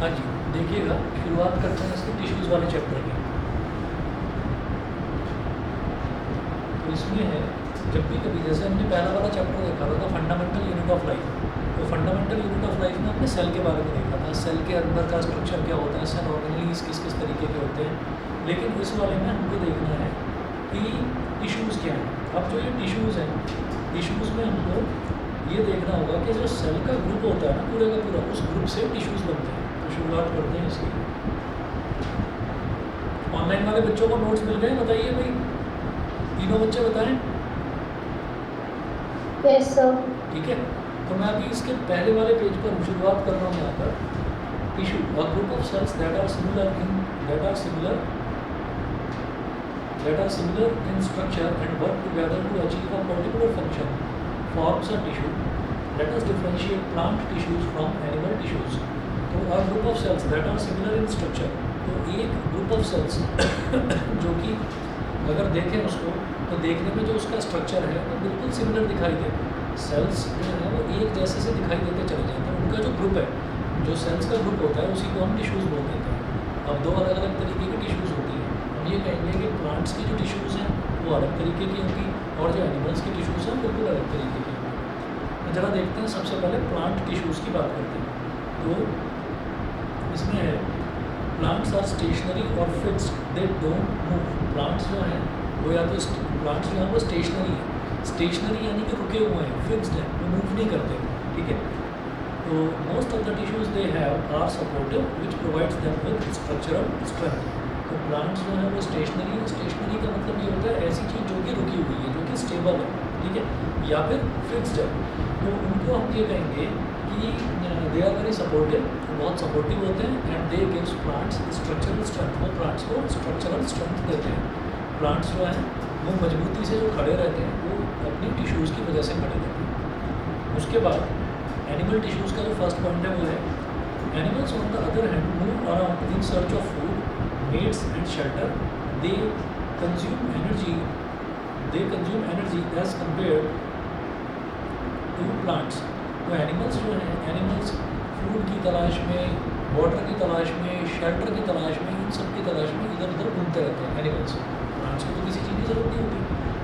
हाँ जी, देखिएगा शुरुआत करते हैं इसके टिश्यूज़ वाले चैप्टर की। तो इसमें है जब भी कभी जैसे हमने पहला वाला चैप्टर देखा था फंडामेंटल यूनिट ऑफ लाइफ। तो फंडामेंटल यूनिट ऑफ लाइफ में हमने सेल के बारे में देखा था, सेल के अंदर का स्ट्रक्चर क्या होता है, सेल ऑर्गेनलीज किस किस तरीके के होते हैं। लेकिन इस वाले में हमको देखना है कि टिश्यूज़ क्या हैं। अब जो ये टिश्यूज़ हैं, टिश्यूज़ में हमको ये देखना होगा कि जो सेल का ग्रुप होता है ना पूरे का पूरा, उस ग्रुप से टिश्यूज़ बनते हैं। तो शुरुआत करते हैं इसकी। ऑनलाइन वाले बच्चों को नोट्स मिल गए, बताइए भाई, तीनों बच्चे बताएं। Yes sir. ठीक है, तो मैं अभी इसके पहले वाले पेज पर शुरुआत कर रहा हूँ यहाँ पर। Tissue, a group of cells that are similar in structure and work together to achieve a particular function forms a tissue. Let us differentiate plant tissues from animal tissues. तो a group of cells that are similar in structure, तो एक group of cells जो कि अगर देखें उसको तो देखने में जो उसका स्ट्रक्चर है वो बिल्कुल सिमिलर दिखाई दे। सेल्स जो है वो एक जैसे से दिखाई देते चले जाते हैं। उनका जो ग्रुप है, जो सेल्स का ग्रुप होता है, उसी को हम टिश्यूज़ बोल देते हैं। अब दो अलग अलग तरीके की टिश्यूज़ होती हैं। हम ये कहेंगे कि प्लांट्स की जो टिश्यूज़ हैं वो अलग तरीके की होंगी और जो एनिमल्स की टिश्यूज़ हैं बिल्कुल अलग तरीके की होंगी। ज़रा देखते हैं, सबसे पहले प्लांट टिश्यूज़ की बात करते हैं। तो इसमें है प्लांट्स आर स्टेशनरी और fixed, they don't move. Plants जो हैं वो या तो प्लांट्स जो हैं वो स्टेशनरी है। स्टेशनरी यानी कि रुके हुए हैं, फिक्स्ड हैं, वो मूव नहीं करते। ठीक है, तो most of the tissues they have are supportive which provides them with structural strength. तो प्लांट्स जो है वो स्टेशनरी है। स्टेशनरी का मतलब ये होता है ऐसी चीज़ जो कि रुकी हुई है, जो कि स्टेबल है, ठीक है, या फिर फिक्स्ड है। तो उनको हम ये कहेंगे कि दे आर वेरी सपोर्टिव, बहुत सपोर्टिव होते हैं। And they gives plants structural strength, वो प्लांट्स को स्ट्रक्चरल स्ट्रेंथ देते हैं। प्लांट्स जो हैं वो मजबूती से जो खड़े रहते हैं वो अपनी टिश्यूज़ की वजह से खड़े रहते हैं। उसके बाद एनिमल टिश्यूज़ का जो फर्स्ट पॉइंट है वो है animals on the other hand move around in search of food, mates and shelter. They consume energy as compared to plants. तो एनिमल्स जो हैं, एनिमल्स फूड की तलाश में, वाटर की तलाश में, शेल्टर की तलाश में, इन सब की तलाश में इधर उधर घूमते रहते हैं एनिमल्स। प्लांट्स को तो किसी चीज़ की ज़रूरत नहीं होती।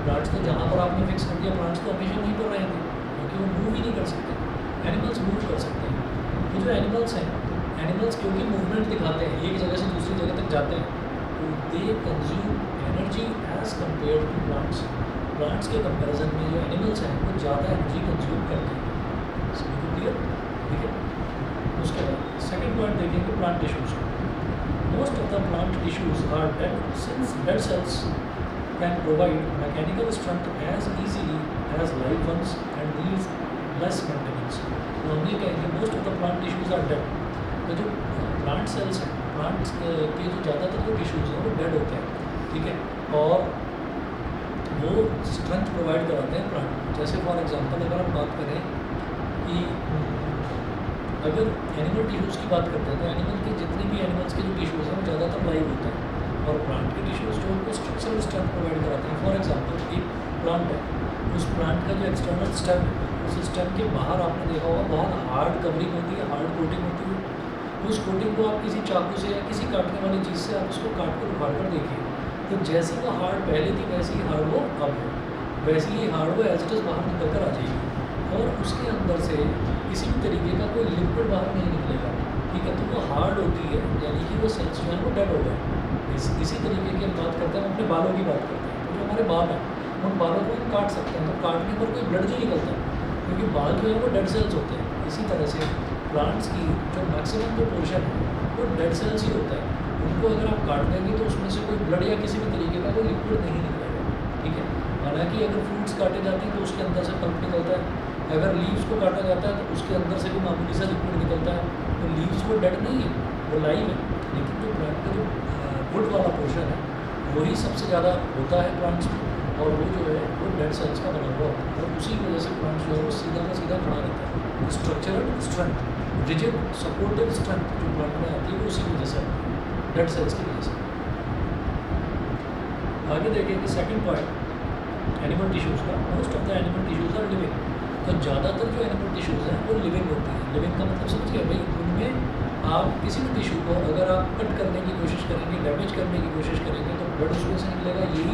प्लांट्स तो जहाँ पर आपने फिक्स कर दिया, प्लांट्स तो हमेशा वहीं पर रहेंगे क्योंकि वो मूव ही नहीं कर सकते। एनिमल्स मूव कर सकते हैं। तो जो एनिमल्स हैं, एनिमल्स क्योंकि मूवमेंट दिखाते हैं, एक जगह से दूसरी जगह तक जाते हैं, तो they consume energy as compare to plants. Plants के कंपैरिजन में जो एनिमल्स हैं वो ज़्यादा एनर्जी कंज्यूम करते हैं। इसमें क्लियर, ठीक है। उसके बाद सेकेंड पॉइंट देखेंगे plant tissues. Most of the plant tissues are dead since dead cells can provide mechanical strength as easily as live ones and needs less maintenance. तो हम ये कहेंगे most of the plant tissues are dead. तो जो plant cells हैं, plants के जो ज़्यादातर जो टिश्यूज़ हैं वो डेड होते हैं, ठीक है, और वो स्ट्रेंथ प्रोवाइड कराते हैं प्लांट। जैसे फॉर एग्जांपल अगर हम बात करें कि अगर एनिमल टिश्यूज़ की बात करते हैं तो एनिमल के जितने भी एनिमल्स के जो टिश्यूज़ हैं वो ज़्यादातर लाइव होते हैं और प्लांट के टिश्यूज़ जो उनको स्ट्रक्चरल स्ट्रेंथ प्रोवाइड कराते हैं। फॉर एग्जांपल एक प्लांट है, उस प्लांट का जो एक्सटर्नल स्टेम है, उस स्टेम के बाहर आपने देखा होगा बहुत हार्ड कवरिंग होती है, हार्ड कोटिंग होती है। उस कोटिंग को आप किसी चाकू से या किसी काटने वाली चीज़ से आप उसको काट कर उखाड़ कर देखिए, तो जैसी वो हार्ड पहले थी वैसी ही हार्ड वो अब है, वैसी ही हार्ड वो एज इट इज़ बाहर निकल कर आ जाएगी और उसके अंदर से किसी भी तरीके का कोई लिक्विड बाहर नहीं निकलेगा, ठीक है। तो वो हार्ड होती है, यानी कि वो सेल्स जो है वो डेड हो गए। इसी तरीके की हम बात करते हैं, अपने बालों की बात करते हैं। तो जो हमारे बाल हैं उन बालों को हम काट सकते हैं, तो काटने पर कोई ब्लड नहीं निकलता क्योंकि बाल जो है वो डेड सेल्स होते हैं। इसी तरह से प्लांट्स की जो मैक्सिमम जो पोर्शन है वो डेड सेल्स ही होता है। उनको अगर आप काट देंगे तो उसमें से कोई ब्लड या किसी भी तरीके का कोई लिक्विड नहीं निकलेगा, ठीक है। हालांकि अगर फ्रूट्स काटे जाते हैं तो उसके अंदर से पल्प निकलता है, अगर लीव्स को काटा जाता है तो उसके अंदर से भी मामूली सा लिक्विड निकलता है। तो लीव्स वो डेड नहीं है, वो लाइव है, लेकिन जो प्लांट का जो वुड वाला पोर्शन है वही सबसे ज़्यादा होता है प्लांट्स में और वो जो है वो डेड सेल्स का बना हुआ होता है और उसी वजह से प्लांट्स जो है वो सीधा का सीधा खड़ा रहता है। Structural strength, rigid supportive strength जो प्लांट में आती है वो उसी वजह से आती है, डेड सेल्स की वजह से। आगे देखेंगे सेकंड पॉइंट एनिमल टिश्यूज़ का। Most of the animal tissues are living. तो ज़्यादातर जो एनिमल टिश्यूज़ हैं वो लिविंग होती है। लिविंग का मतलब समझ गए भाई, उनमें आप किसी भी टिश्यू को अगर आप कट करने की कोशिश करेंगे, डैमेज करने की कोशिश करेंगे तो ब्लड उसमें से निकलेगा। यही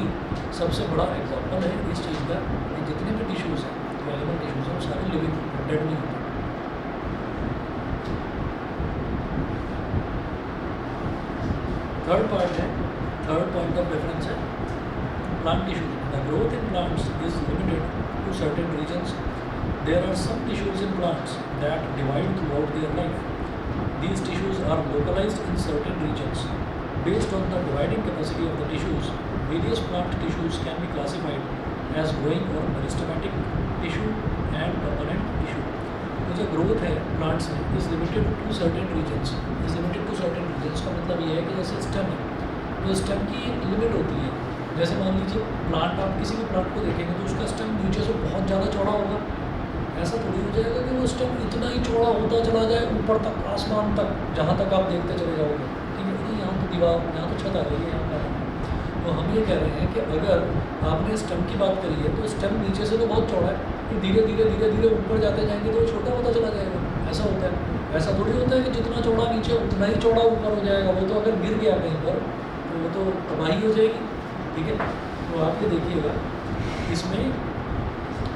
सबसे बड़ा एग्जाम्पल है इस चीज़ का कि जितने भी टिश्यूज़ हैं, जो एनिमल टिश्यूज़ हैं, वो सारे लिविंग, डेड नहीं होते। थर्ड पार्ट है, थर्ड पॉइंट ऑफ रेफरेंस है plant tissues. The growth in plants is limited to certain regions. There are some tissues in plants that divide throughout their life. These tissues are localized in certain regions. Based on the dividing capacity of the tissues, various plant tissues can be classified as growing or meristematic tissue and permanent tissue. तो जो growth है plants में is limited to certain regions. Is limited to certain regions का मतलब ये है कि जैसे स्टेम है तो स्टेम की एक लिमिट होती है। जैसे मान लीजिए प्लांट, आप किसी भी प्लांट को देखेंगे तो उसका स्टेम नीचे से बहुत ज़्यादा चौड़ा होगा। ऐसा थोड़ी हो जाएगा कि वो स्टेम इतना ही चौड़ा होता चला जाए ऊपर तक, आसमान तक, जहाँ तक आप देखते चले जाओगे। ठीक है, नहीं यहाँ तो दीवार, यहाँ तो छत आ गई है, यहाँ पर। तो हम ये कह रहे हैं कि अगर आपने स्टेम की बात करी है तो स्टेम नीचे से तो बहुत चौड़ा है, फिर धीरे धीरे धीरे धीरे ऊपर जाते जाएंगे तो वो छोटा होता चला जाएगा। ऐसा होता है। ऐसा थोड़ी होता है कि जितना चौड़ा नीचे उतना ही चौड़ा ऊपर हो जाएगा। वो तो अगर गिर गया कहीं पर तो वो तो तबाही हो जाएगी। ठीक है, तो आप ये देखिएगा इसमें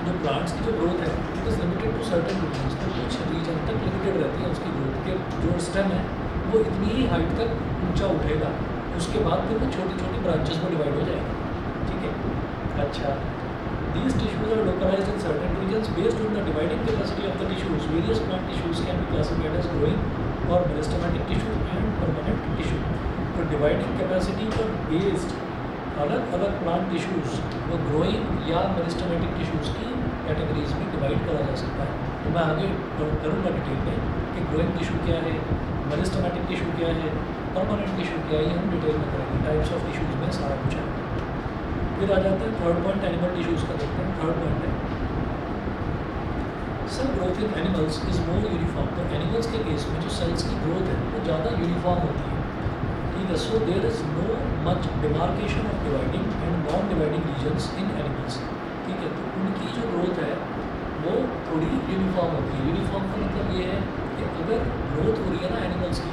जो प्लांट्स की जो ग्रोथ है it is limited to certain regions. तो कुछ रीजन तक लिमिटेड रहती है उसकी ग्रोथ के। जो स्टेम है वो इतनी ही हाइट तक ऊंचा उठेगा, उसके बाद फिर वो छोटी छोटी ब्रांचेस में डिवाइड हो जाएगा। ठीक है, अच्छा। These tissues are localized in certain regions based on the dividing capacity of the tissues. Various plant tissues can be classified as growing or meristematic tissue and permanent tissue. तो dividing capacity पर based अलग अलग plant tissues वो growing या meristematic tissues की categories में divide करा जा सकता है। तो मैं आगे करूँगा डिटेल में कि ग्रोइंग टिश्यू क्या है, मेरिस्टेमेटिक टिश्यू क्या है, परमानेंट टिश्यू क्या है, ये हम डिटेल में करेंगे। टाइप्स ऑफ टिश्यूज़ में सारा कुछ है। फिर आ जाते हैं थर्ड पॉइंट, एनिमल टिश्यूज़ का देखते हैं। थर्ड पॉइंट है cell growth in animals is more uniform. तो एनिमल्स के केस में जो सेल्स की ग्रोथ है वो ज़्यादा यूनिफॉर्म होती है। ठीक है, so there is no much demarcation of dividing and non dividing regions in animals. ठीक है, तो उनकी जो ग्रोथ है वो थोड़ी यूनिफॉर्म होती है। यूनिफॉर्म का मतलब ये है कि अगर ग्रोथ हो रही है ना एनिमल्स की,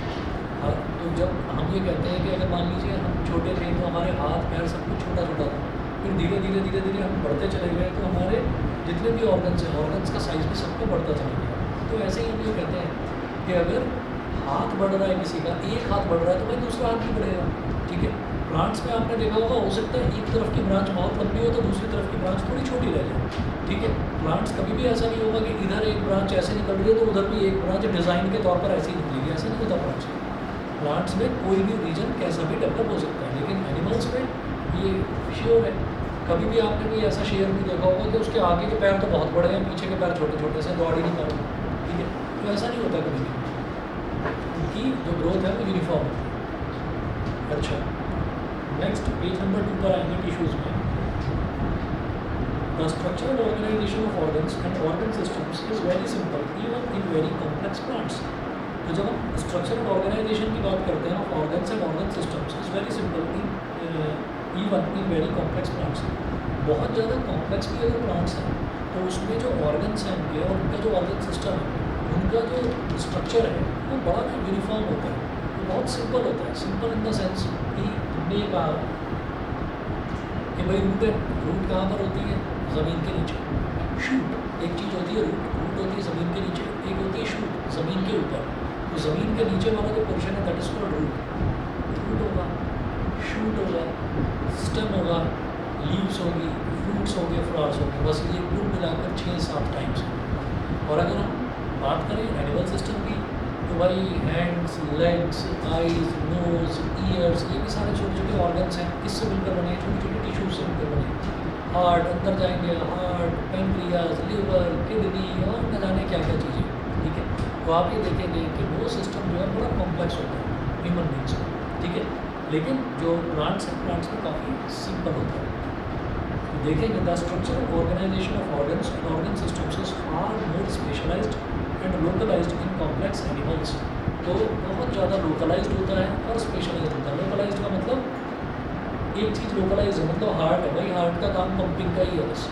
तो जब हम ये कहते हैं कि अगर मान लीजिए हम छोटे थे तो हमारे हाथ पैर सब कुछ छोटा छोटा था, फिर धीरे धीरे धीरे धीरे हम बढ़ते चले गए तो हमारे जितने भी ऑर्गन्स हैं, ऑर्गन्स का साइज़ भी सबको बढ़ता चला गया। तो ऐसे ही हम ये कहते हैं कि अगर हाथ बढ़ रहा है किसी का, एक हाथ बढ़ रहा है तो भाई दूसरा हाथ भी बढ़ेगा। ठीक है, प्लांट्स में आपने देखा होगा, हो सकता है एक तरफ की ब्रांच बहुत लंबी हो तो दूसरी तरफ की ब्रांच थोड़ी छोटी रह जाए। ठीक है, प्लांट्स कभी भी ऐसा नहीं होगा कि इधर एक ब्रांच ऐसे निकल रही है तो उधर भी एक ब्रांच डिज़ाइन के तौर पर ऐसे ही निकलेगी। ऐसा नहीं होता प्लांट्स में। प्लांट्स में कोई भी रीजन कैसा भी डेवलप हो सकता है, लेकिन एनिमल्स में ये श्योर है। कभी भी आपने कोई ऐसा शेयर नहीं देखा होगा कि उसके आगे के पैर तो बहुत बड़े हैं, पीछे के पैर छोटे छोटे से, दौड़ ही नहीं पा रहे। ठीक है, तो ऐसा नहीं होता कभी भी। उनकी जो ग्रोथ है वो यूनिफॉर्म है। अच्छा, नेक्स्ट पेज नंबर 2 पर आएंगे टिश्यूज़ में। The structural organisation of organs and organ systems is very simple even in very complex plants. तो जब हम स्ट्रक्चरल ऑर्गेनाइजेशन की बात करते हैं of organs and organ systems is very simple even in very complex plants. बहुत ज़्यादा complex भी अगर प्लांट्स हैं तो उसमें जो ऑर्गन्स हैं उनके और उनका जो ऑर्गन सिस्टम है, उनका जो स्ट्रक्चर है वो बड़ा ना यूनिफॉर्म होता है, वो बहुत सिंपल होता है। सिंपल इन द सेंस कि हमने ये कहा कि भाई रूट है, रूट कहाँ पर होती है? ज़मीन के नीचे। शूट एक चीज़ होती है, रूट रूट होती है ज़मीन के नीचे, एक होती है शूट ज़मीन के ऊपर। तो ज़मीन के नीचे वाला जो पोर्शन है that is called root. Root होगा, शूट होगा, स्टेम होगा, लीव्स होगी, फ्रूट्स होंगे, फ्लावर्स होंगे। बस ये कुल मिलाकर 6-7 टाइप्स। और अगर हम बात करें एनिमल सिस्टम की तो भाई hands, legs, eyes, nose, ears, ये भी सारे छोटे छोटे ऑर्गन्स हैं, किससे मिलकर बने हैं? छोटे छोटे टिश्यूज से मिलकर बने। हार्ट अंदर जाएंगे, हार्ट, पेनक्रियाज, लिवर, किडनी और न जाने क्या क्या चीज़ें। ठीक है, तो आप ये देखेंगे कि वो सिस्टम जो है बड़ा कॉम्प्लेक्स होता है ह्यूमन बींग्स में। ठीक है, लेकिन जो प्लांट्स हैं, प्लांट्स में काफ़ी सिंपल होता है। तो देखेंगे the structural organisation of organs and organ systems is far more specialised and localised in complex animals. तो बहुत ज़्यादा लोकलाइज्ड होता है और स्पेशलाइज्ड होता है। लोकलाइज्ड का मतलब एक चीज़ लोकलाइज है, मतलब हार्ट है भाई, हार्ट का काम पंपिंग का ही है बस।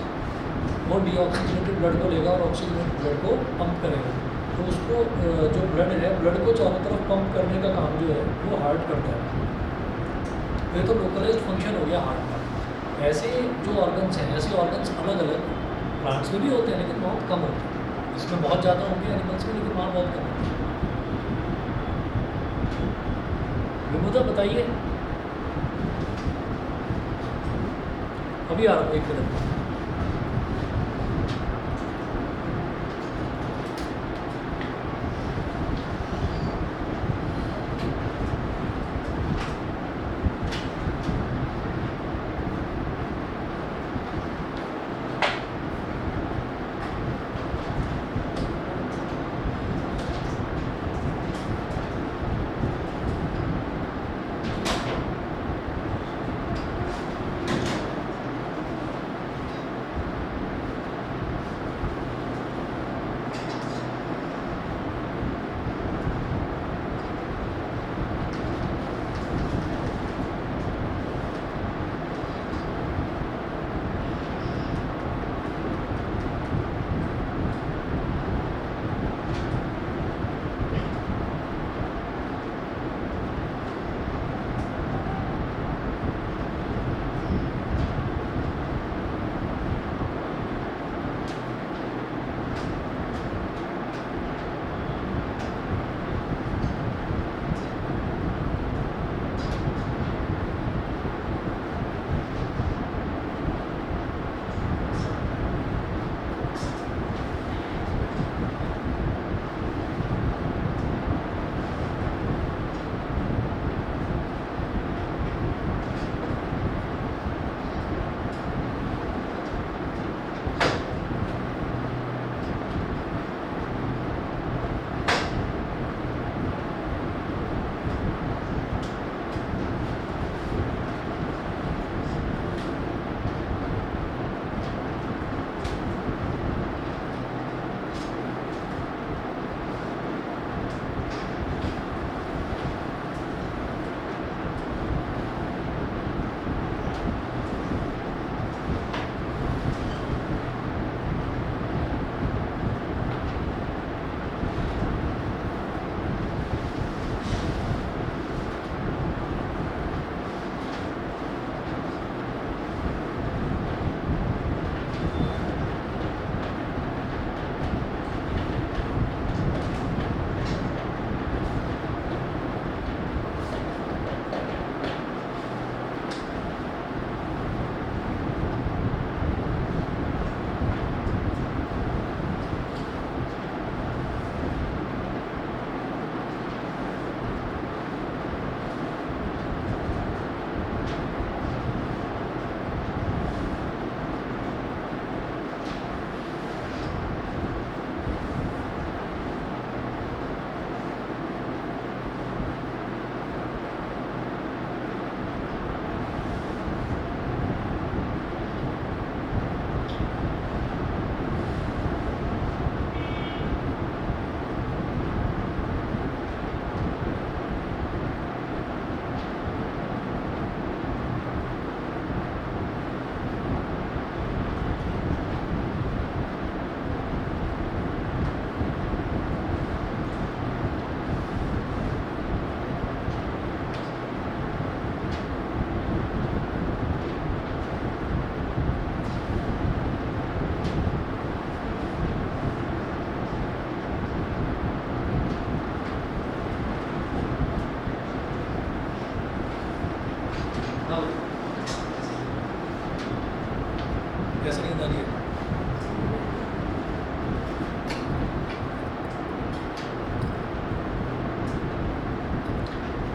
वो डीऑक्सीजनेटेड ब्लड को लेगा और ऑक्सीजनेटेड ब्लड को पंप करेगा। तो उसको जो ब्लड है, ब्लड को चारों तरफ पंप करने का काम जो है वो हार्ट करता है। ये तो लोकलाइज्ड फंक्शन हो गया हार्ट का। ऐसे जो ऑर्गन्स हैं, ऐसे ऑर्गन्स अलग अलग प्लांट्स में भी होते हैं लेकिन बहुत कम होते हैं। इसमें बहुत ज़्यादा होंगे एनिमल्स में, लेकिन वहाँ बहुत कम होते हैं। विमुदा बताइए, अभी आ रहा हूँ, एक मिनट। कैसे नींद आ रही है?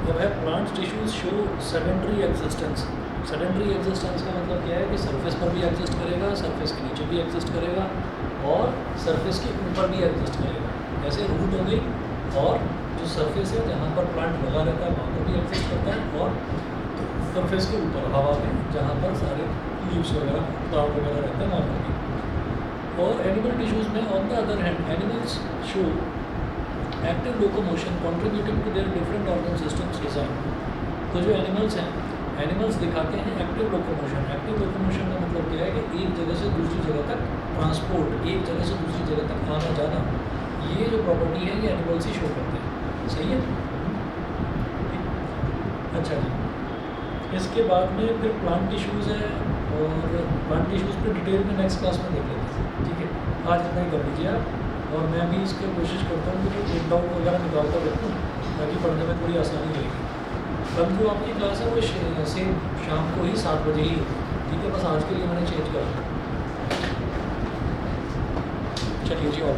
जब है plant tissues show sedentary existence. Sedentary existence का मतलब क्या है कि सरफेस पर भी एग्जिस्ट करेगा, सरफेस के नीचे भी एग्जिस्ट करेगा और सरफेस के ऊपर भी एग्जिस्ट करेगा। जैसे रूट हो गई, और जो सरफेस है जहाँ पर प्लांट लगा रहता है वहाँ पर भी एग्जिस्ट करता है, और सरफेस के ऊपर हवा में जहाँ पर सारे लीव्स वगैरह फ्लावर वगैरह रहते हैं वहाँ पर भी। और एनिमल टिश्यूज़ में on the other hand animals show active locomotion contributing to their different organ systems design. तो जो एनिमल्स हैं, एनिमल्स दिखाते हैं एक्टिव लोकोमोशन। एक्टिव लोकोमोशन का मतलब क्या है कि एक जगह से दूसरी जगह तक ट्रांसपोर्ट, एक जगह से दूसरी जगह तक आना जाना, ये जो प्रॉपर्टी है, ये एनिमल्स ही शो करते हैं। सही है। अच्छा जी, इसके बाद में फिर प्लांट टिश्यूज़ है, और प्लांट टिश्यूज़ पे डिटेल में नेक्स्ट क्लास में देख लेते हैं। ठीक है, आज इतना ही कर लीजिए आप, और मैं भी इसकी कोशिश करता हूँ कि प्रिंट आउट वगैरह निकालता रहूँ ताकि पढ़ने में थोड़ी आसानी रहेगी। कल जो आपकी क्लास है वो सेम शाम को ही 7 बजे ही होगी। ठीक है, बस आज के लिए मैंने चेंज करा। चलिए जी, और